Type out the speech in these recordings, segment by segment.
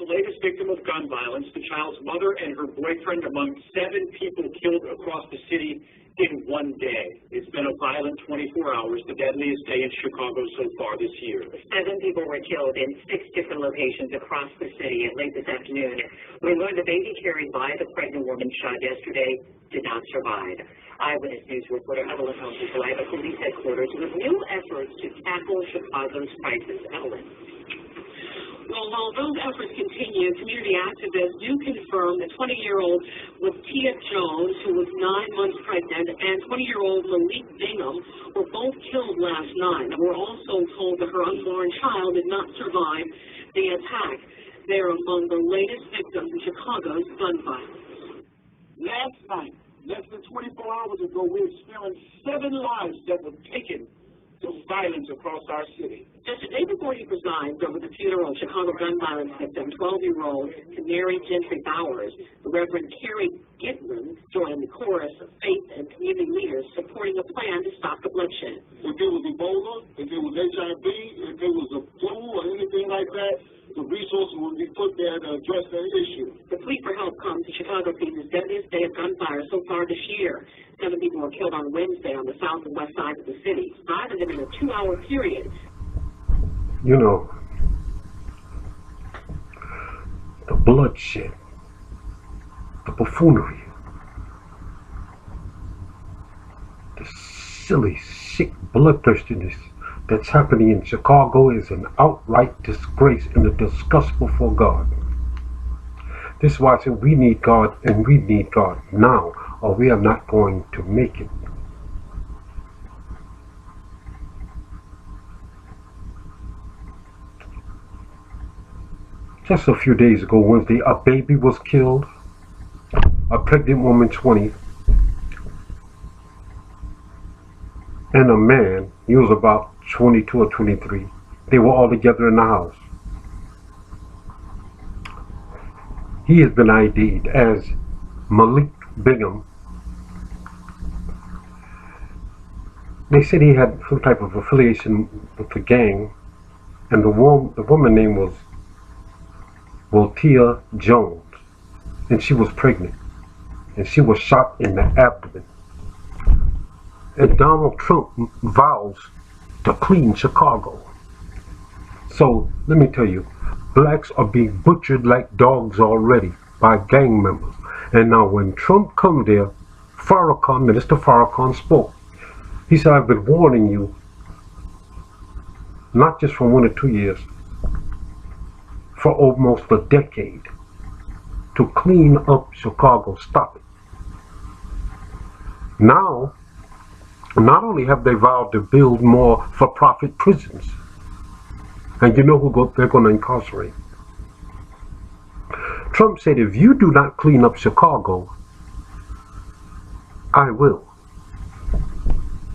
The latest victim of gun violence, the child's mother and her boyfriend among 7 people killed across the city in one day. It's been a violent 24 hours, the deadliest day in Chicago so far this year. 7 people were killed in 6 different locations across the city. And late this afternoon, we learned the baby carried by the pregnant woman shot yesterday did not survive. Eyewitness News reporter Evelyn Holmes is live at police headquarters with new efforts to tackle Chicago's crisis. Evelyn. Well, while those efforts continue, community activists do confirm that 20-year-old Latia Jones, who was 9 months pregnant, and 20-year-old Malik Bingham were both killed last night. And we're also told that her unborn child did not survive the attack. They're among the latest victims in Chicago's gun violence. Last night, less than 24 hours ago, we experienced 7 lives that were taken through violence across our city. Just a day before he presides over the funeral of Chicago gun violence victim, 12-year-old Canary Gentry Bowers, the Reverend Carrie Gitlin joined the chorus of faith and community leaders supporting a plan to stop the bloodshed. If it was Ebola, if it was HIV, if it was a flu or anything like that, the resources will be put there to address that issue. The plea for help comes as Chicago sees its deadliest day of gunfire so far this year. 7 people were killed on Wednesday on the south and west sides of the city, 5 of them in a 2-hour period. You know, the bloodshed, the buffoonery, the silly, sick bloodthirstiness that's happening in Chicago is an outright disgrace and a disgust before God. This is why I said we need God, and we need God now, or we are not going to make it. Just a few days ago, Wednesday, a baby was killed, a pregnant woman, 20, and a man, he was about 22 or 23. They were all together in the house. He has been ID'd as Malik Bingham. They said he had some type of affiliation with the gang, and the woman name was Latia Jones, and she was pregnant, and she was shot in the abdomen. And Donald Trump vows to clean Chicago. So let me tell you, blacks are being butchered like dogs already by gang members. And now when Trump come there, Minister Farrakhan spoke. He said, I've been warning you, not just for 1 or 2 years, for almost a decade, to clean up Chicago. Stop it. Now, not only have they vowed to build more for-profit prisons, and you know who they're going to incarcerate. Trump said, if you do not clean up Chicago, I will.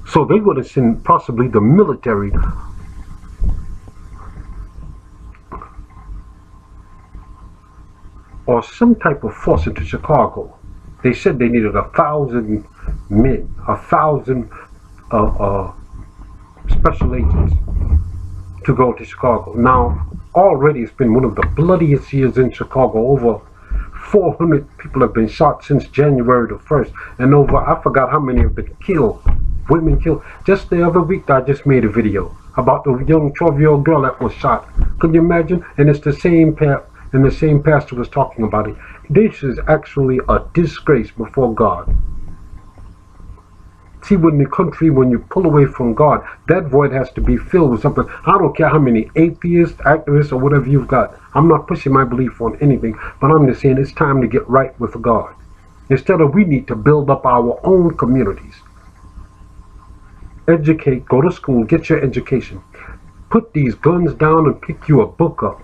So they're going to send possibly the military or some type of force into Chicago. They said they needed 1,000 men, 1,000 special agents to go to Chicago. Now, already it's been one of the bloodiest years in Chicago. Over 400 people have been shot since January the 1st, and over, I forgot how many have been killed, women killed. Just the other week, I just made a video about the young 12-year-old girl that was shot. Can you imagine? And it's the same and the same pastor was talking about it. This is actually a disgrace before God. See, when the country, when you pull away from God, that void has to be filled with something. I don't care how many atheists, activists, or whatever you've got. I'm not pushing my belief on anything, but I'm just saying it's time to get right with God. Instead of, we need to build up our own communities. Educate, go to school, get your education. Put these guns down and pick you a book up.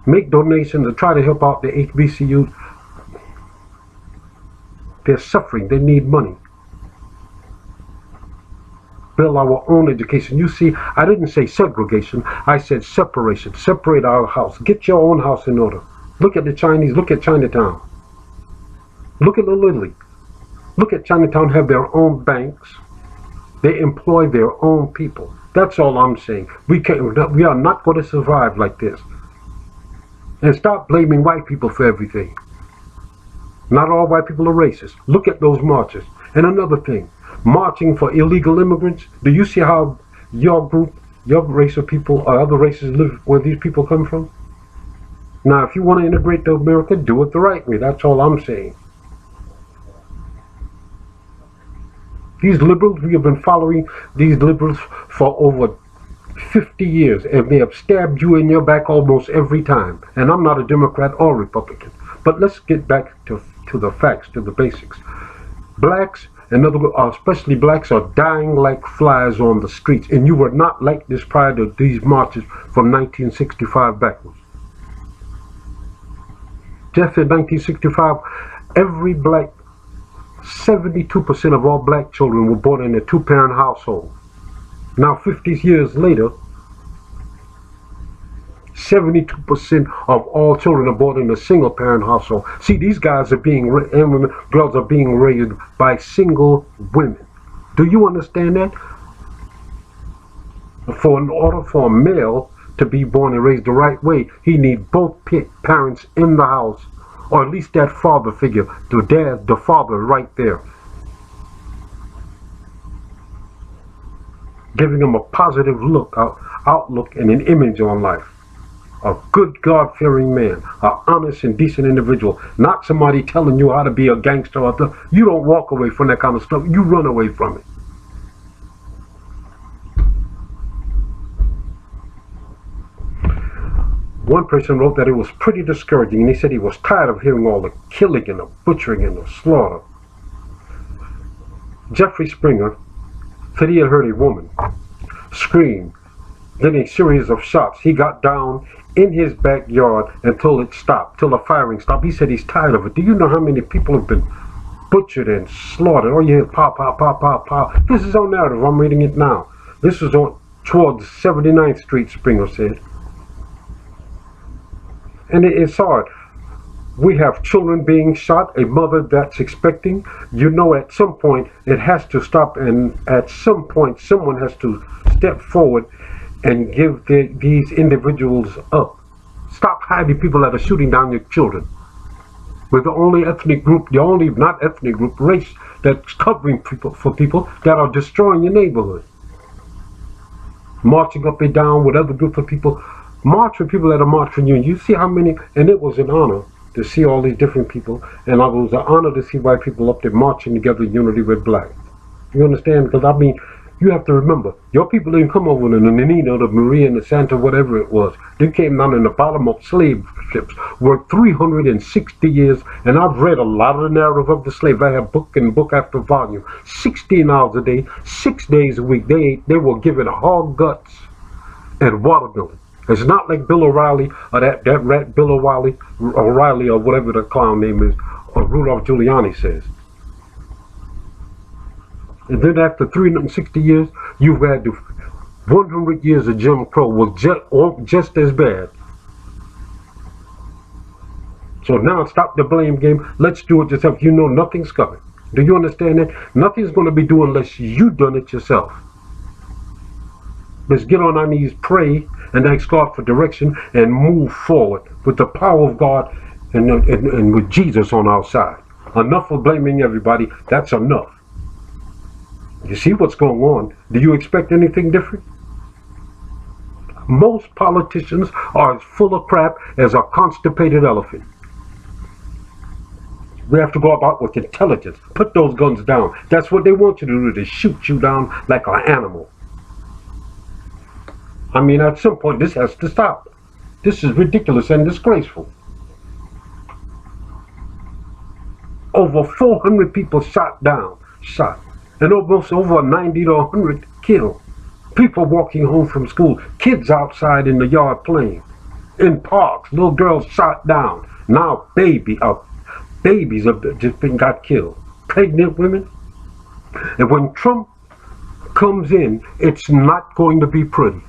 Make donations and try to help out the HBCUs. They're suffering. They need money. Build our own education. You see, I didn't say segregation. I said separation. Separate our house. Get your own house in order. Look at the Chinese. Look at Chinatown. Look at Little Italy. Look at Chinatown. Have their own banks. They employ their own people. That's all I'm saying. We are not going to survive like this. And stop blaming white people for everything. Not all white people are racist. Look at those marches. And another thing, marching for illegal immigrants. Do you see how your group, your race of people, or other races live where these people come from? Now, if you want to integrate to America, do it the right way. That's all I'm saying. These liberals, we have been following these liberals for over 50 years, and they have stabbed you in your back almost every time. And I'm not a Democrat or Republican. But let's get back to the facts, to the basics. Blacks, and especially blacks, are dying like flies on the streets. And you were not like this prior to these marches from 1965 backwards. Just in 1965, every black, 72% of all black children were born in a two-parent household. Now, 50 years later, 72% of all children are born in a single-parent household. See, these guys are girls are being raised by single women. Do you understand that? In order for a male to be born and raised the right way, he needs both parents in the house, or at least that father figure, the father right there, giving him a positive outlook and an image on life. A good God-fearing man, an honest and decent individual, not somebody telling you how to be a gangster. You don't walk away from that kind of stuff. You run away from it. One person wrote that it was pretty discouraging, and he said he was tired of hearing all the killing and the butchering and the slaughter. Jeffrey Springer said he had heard a woman scream, then a series of shots. He got down in his backyard until it stopped, till the firing stopped. He said he's tired of it. Do you know how many people have been butchered and slaughtered? Oh, you hear pow, pow, pow, pow, pow. This is on narrative. I'm reading it now. This is towards 79th Street, Springer said. And it's hard. We have children being shot, a mother that's expecting. You know, at some point it has to stop, and at some point someone has to step forward and give these individuals up. Stop hiding people that are shooting down your children. We're the only ethnic group, not ethnic group, race that's covering people that are destroying your neighborhood. Marching up and down with other groups of people. March with people that are marching you. You see how many, and it was an honor to see all these different people, and it was an honor to see white people up there marching together in unity with black. You understand? Because I mean, you have to remember, your people didn't come over in the Nina, the Maria, and the Santa, whatever it was. They came down in the bottom of slave ships, worked 360 years, and I've read a lot of the narrative of the slave. I have book after volume, 16 hours a day, 6 days a week. They were given hog guts and watermelon. It's not like Bill O'Reilly, or that rat Bill O'Reilly, or whatever the clown name is, or Rudolph Giuliani says. And then after 360 years, you've had 100 years of Jim Crow was just as bad. So now stop the blame game. Let's do it yourself. You know nothing's coming. Do you understand that? Nothing's going to be done unless you done it yourself. Let's get on our knees, pray, and ask God for direction, and move forward with the power of God and with Jesus on our side. Enough of blaming everybody. That's enough. You see what's going on. Do you expect anything different? Most politicians are as full of crap as a constipated elephant. We have to go about with intelligence. Put those guns down. That's what they want you to do, to shoot you down like an animal. I mean, at some point, this has to stop. This is ridiculous and disgraceful. Over 400 people shot, and almost over 90 to 100 killed. People walking home from school, kids outside in the yard playing, in parks, little girls shot down. Now babies have just got killed. Pregnant women. And when Trump comes in, it's not going to be pretty.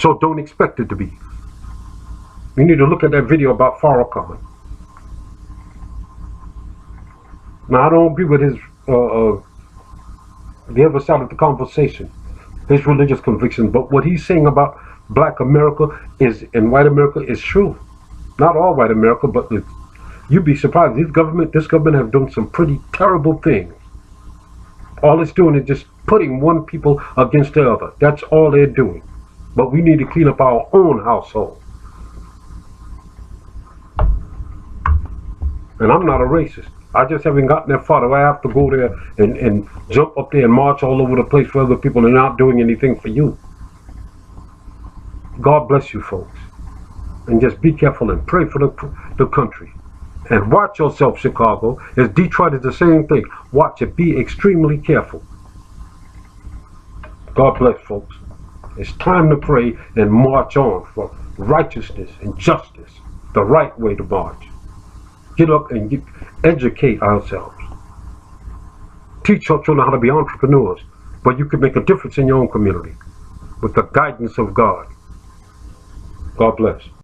So don't expect it to be. You need to look at that video about Farrakhan. Now I don't agree with his the other side of the conversation. his religious convictions. But what he's saying about black America is, and white America is true. Not all white America, but you'd be surprised. This government have done some pretty terrible things. All it's doing is just putting one people against the other. That's all they're doing. But we need to clean up our own household. And I'm not a racist. I just haven't gotten that far. Do I have to go there and jump up there and march all over the place for other people and not doing anything for you? God bless you folks. And just be careful and pray for the country. And watch yourself, Chicago. As Detroit is the same thing. Watch it. Be extremely careful. God bless, folks. It's time to pray and march on for righteousness and justice. The right way to march. Get up and educate ourselves. Teach our children how to be entrepreneurs. But you can make a difference in your own community with the guidance of God. God bless.